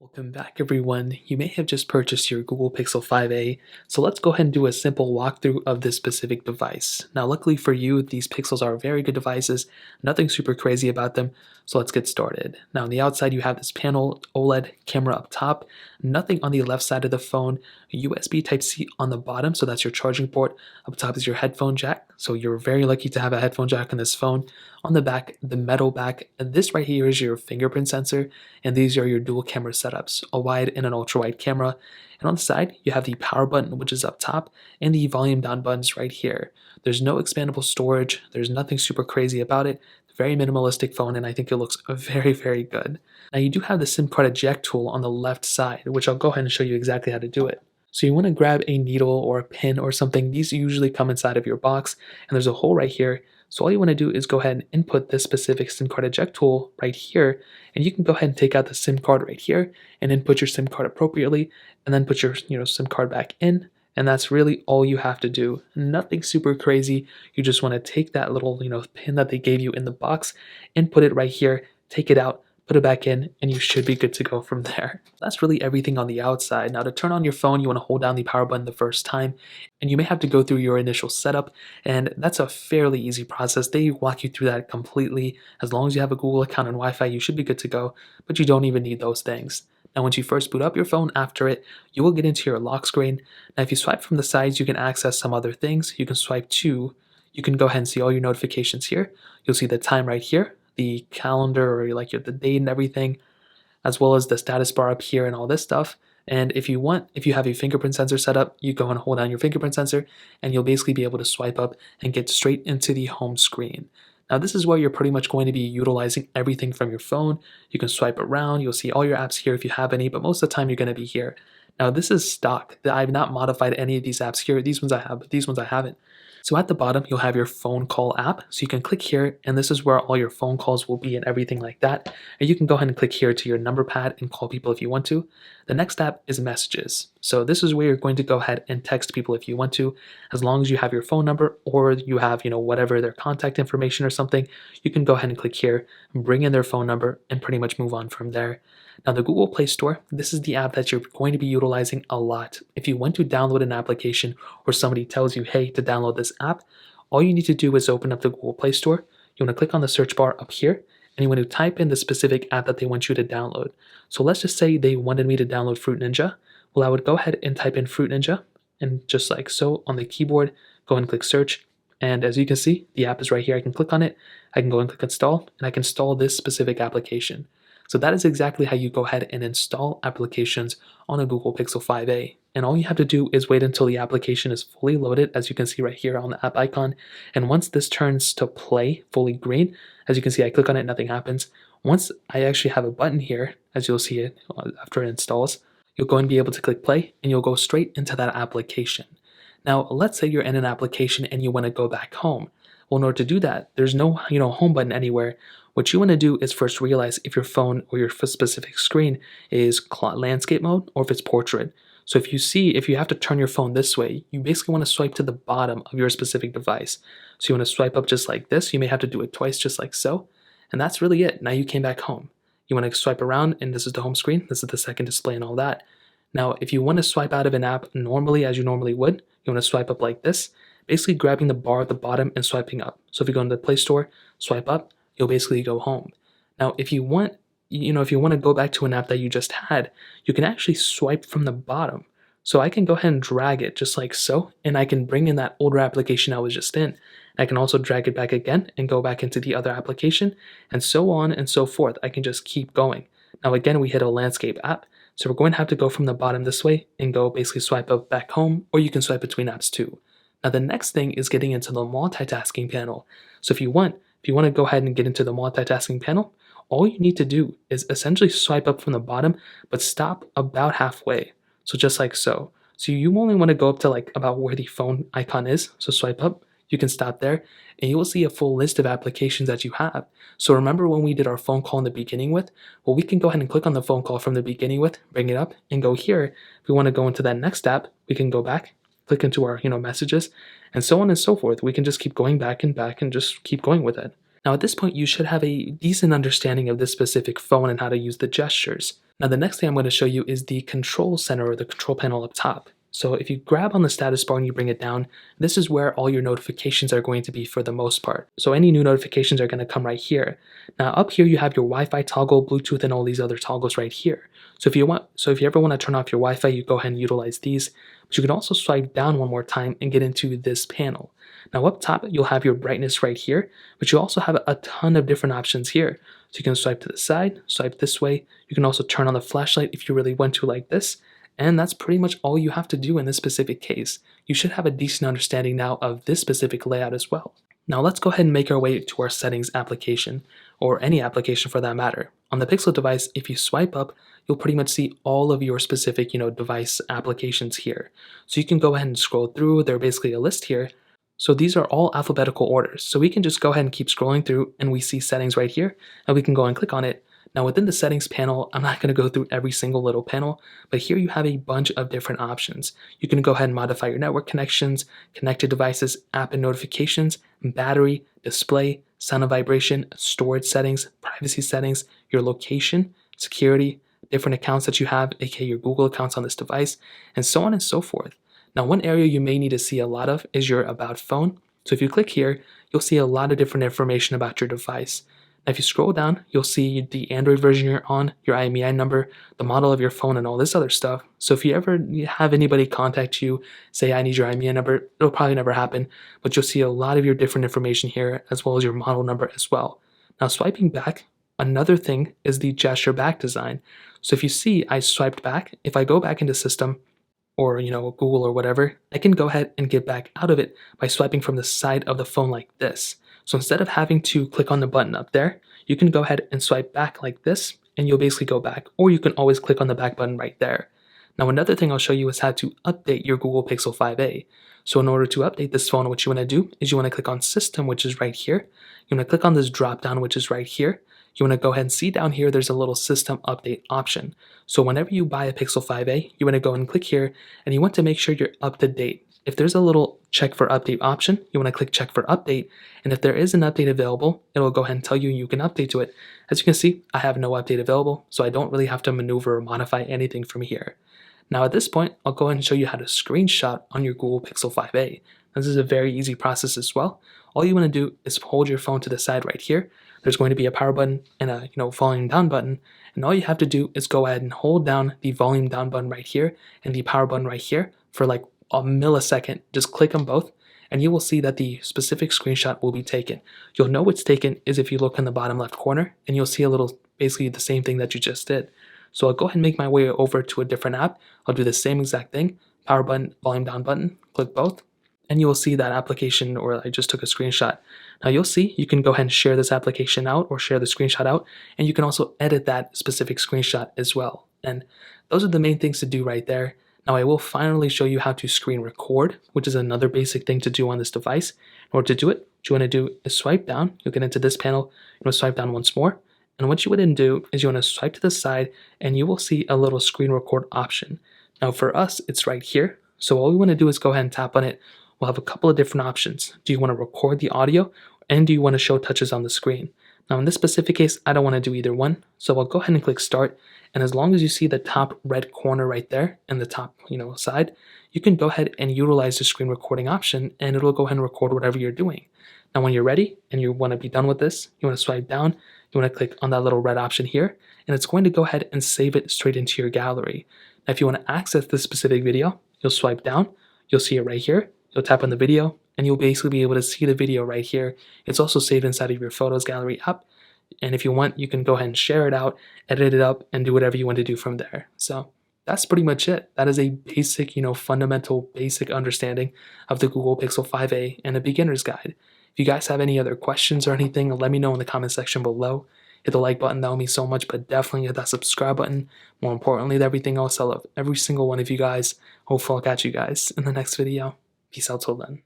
Welcome back everyone. You may have just purchased your Google Pixel 5a, so let's go ahead and do a simple walkthrough of this specific device. Now luckily for you, these Pixels are very good devices, nothing super crazy about them, so let's get started. Now on the outside you have this panel, OLED camera up top, nothing on the left side of the phone, USB Type-C on the bottom, so that's your charging port. Up top is your headphone jack, so you're very lucky to have a headphone jack on this phone. On the back, the metal back, and this right here is your fingerprint sensor, and these are your dual camera setups, a wide and an ultra wide camera. And on the side, you have the power button, which is up top, and the volume down buttons right here. There's no expandable storage, there's nothing super crazy about it. Very minimalistic phone, and I think it looks very, very good. Now you do have the SIM card eject tool on the left side, which I'll go ahead and show you exactly how to do it. So you want to grab a needle or a pin or something. These usually come inside of your box, and there's a hole right here. So all you want to do is go ahead and input this specific SIM card eject tool right here, and you can go ahead and take out the SIM card right here and input your SIM card appropriately, and then put your SIM card back in. And that's really all you have to do. Nothing super crazy. You just want to take that little pin that they gave you in the box, input it right here, take it out, put it back in, and you should be good to go from there. That's really everything on the outside. Now to turn on your phone, you want to hold down the power button the first time, and you may have to go through your initial setup, and that's a fairly easy process. They walk you through that completely. As long as you have a Google account and Wi-Fi, you should be good to go, but you don't even need those things. Now once you first boot up your phone after it, you will get into your lock screen. Now if you swipe from the sides, you can access some other things. You can swipe to, you can go ahead and see all your notifications here. You'll see the time right here, the calendar or the date and everything, as well as the status bar up here and all this stuff. And if you have a fingerprint sensor set up, you go and hold down your fingerprint sensor and you'll basically be able to swipe up and get straight into the home screen. Now this is where you're pretty much going to be utilizing everything from your phone. You can swipe around, you'll see all your apps here if you have any, but most of the time you're going to be here. Now this is stock. I've not modified any of these apps here. These ones I have, but these ones I haven't. So at the bottom, you'll have your phone call app. So you can click here, and this is where all your phone calls will be and everything like that. And you can go ahead and click here to your number pad and call people if you want to. The next app is messages. So this is where you're going to go ahead and text people if you want to, as long as you have your phone number or you have, whatever their contact information or something, you can go ahead and click here, bring in their phone number, and pretty much move on from there. Now the Google Play Store, this is the app that you're going to be utilizing a lot. If you want to download an application or somebody tells you, hey, to download this app, all you need to do is open up the Google Play Store. You want to click on the search bar up here, and you want to type in the specific app that they want you to download. So let's just say they wanted me to download Fruit Ninja. Well, I would go ahead and type in Fruit Ninja, and just like so on the keyboard, go and click search. And as you can see, the app is right here. I can click on it, I can go and click install, and I can install this specific application. So that is exactly how you go ahead and install applications on a Google Pixel 5a. And all you have to do is wait until the application is fully loaded, as you can see right here on the app icon. And once this turns to play, fully green, as you can see, I click on it, nothing happens. Once I actually have a button here, as you'll see it after it installs, you'll go and be able to click play, and you'll go straight into that application. Now, let's say you're in an application and you want to go back home. Well, in order to do that, there's no home button anywhere. What you want to do is first realize if your phone or your specific screen is landscape mode or if it's portrait. So if you have to turn your phone this way, you basically want to swipe to the bottom of your specific device. So you want to swipe up just like this. You may have to do it twice just like so. And that's really it. Now you came back home. You want to swipe around, and this is the home screen. This is the second display and all that. Now, if you want to swipe out of an app normally as you normally would, you want to swipe up like this, basically grabbing the bar at the bottom and swiping up. So if you go into the Play Store, swipe up, you'll basically go home. Now, if you want to go back to an app that you just had, you can actually swipe from the bottom. So I can go ahead and drag it just like so, and I can bring in that older application I was just in. I can also drag it back again and go back into the other application, and so on and so forth. I can just keep going. Now again, we hit a landscape app, so we're going to have to go from the bottom this way and go basically swipe up back home, or you can swipe between apps too. Now the next thing is getting into the multitasking panel. So if you want to go ahead and get into the multitasking panel, all you need to do is essentially swipe up from the bottom, but stop about halfway. So just like so. So you only want to go up to about where the phone icon is. So swipe up, you can stop there, and you will see a full list of applications that you have. So remember when we did our phone call in the beginning with? Well, we can go ahead and click on the phone call from the beginning with, bring it up, and go here. If we want to go into that next app, we can go back, click into our messages, and so on and so forth. We can just keep going back and just keep going with it. Now at this point, you should have a decent understanding of this specific phone and how to use the gestures. Now the next thing I'm going to show you is the control center or the control panel up top. So if you grab on the status bar and you bring it down, this is where all your notifications are going to be for the most part. So any new notifications are going to come right here. Now up here you have your Wi-Fi toggle, Bluetooth, and all these other toggles right here. So if you ever want to turn off your Wi-Fi, you go ahead and utilize these. But you can also swipe down one more time and get into this panel. Now up top you'll have your brightness right here, but you also have a ton of different options here. So you can swipe to the side, swipe this way. You can also turn on the flashlight if you really want to, like this. And that's pretty much all you have to do in this specific case. You should have a decent understanding now of this specific layout as well. Now let's go ahead and make our way to our settings application, or any application for that matter. On the Pixel device, if you swipe up, you'll pretty much see all of your specific, device applications here. So you can go ahead and scroll through. They're basically a list here. So these are all alphabetical orders. So we can just go ahead and keep scrolling through, and we see settings right here, and we can go and click on it. Now within the settings panel, I'm not going to go through every single little panel, but here you have a bunch of different options. You can go ahead and modify your network connections, connected devices, app and notifications, battery, display, sound and vibration, storage settings, privacy settings, your location, security, different accounts that you have, aka your Google accounts on this device, and so on and so forth. Now one area you may need to see a lot of is your About phone. So if you click here, you'll see a lot of different information about your device. Now if you scroll down, you'll see the Android version you're on, your IMEI number, the model of your phone, and all this other stuff. So if you ever have anybody contact you, say I need your IMEI number, it'll probably never happen, but you'll see a lot of your different information here, as well as your model number as well. Now swiping back, another thing is the gesture back design. So if you see I swiped back, if I go back into system, or Google or whatever, I can go ahead and get back out of it by swiping from the side of the phone like this. So instead of having to click on the button up there, you can go ahead and swipe back like this, and you'll basically go back, or you can always click on the back button right there. Now another thing I'll show you is how to update your Google Pixel 5a. So in order to update this phone, what you want to do is you want to click on System, which is right here. You want to click on this drop down, which is right here. You want to go ahead and see down here, there's a little System Update option. So whenever you buy a Pixel 5a, you want to go and click here, and you want to make sure you're up to date. If there's a little check for update option, you want to click check for update, and if there is an update available, it'll go ahead and tell you you can update to it. As you can see, I have no update available, so I don't really have to maneuver or modify anything from here. Now at this point, I'll go ahead and show you how to screenshot on your Google Pixel 5a. This is a very easy process as well. All you want to do is hold your phone to the side right here. There's going to be a power button and a volume down button, and all you have to do is go ahead and hold down the volume down button right here and the power button right here for like a millisecond. Just click them both, and you will see that the specific screenshot will be taken. You'll know it's taken is if you look in the bottom left corner, and you'll see a little, basically the same thing that you just did. So I'll go ahead and make my way over to a different app. I'll do the same exact thing, power button, volume down button, click both, and you will see that application, or I just took a screenshot. Now you'll see you can go ahead and share this application out or share the screenshot out, and you can also edit that specific screenshot as well. And those are the main things to do right there. Now I will finally show you how to screen record, which is another basic thing to do on this device. In order to do it, what you want to do is swipe down. You'll get into this panel, you want to swipe down once more. And what you would do is you want to swipe to the side, and you will see a little screen record option. Now for us, it's right here. So all we want to do is go ahead and tap on it. We'll have a couple of different options. Do you want to record the audio, and do you want to show touches on the screen? Now in this specific case, I don't want to do either one. So I'll go ahead and click start. And as long as you see the top red corner right there and the top side, you can go ahead and utilize the screen recording option, and it'll go ahead and record whatever you're doing. Now when you're ready and you want to be done with this, you want to swipe down, you want to click on that little red option here, and it's going to go ahead and save it straight into your gallery. Now if you want to access this specific video, you'll swipe down, you'll see it right here, you'll tap on the video, and you'll basically be able to see the video right here. It's also saved inside of your Photos Gallery app, and if you want, you can go ahead and share it out, edit it up, and do whatever you want to do from there. So that's pretty much it. That is a basic, fundamental, basic understanding of the Google Pixel 5a and a beginner's guide. If you guys have any other questions or anything, let me know in the comment section below. Hit the like button, that will mean so much, but definitely hit that subscribe button. More importantly than everything else, I love every single one of you guys. Hopefully I'll catch you guys in the next video. Peace out till then.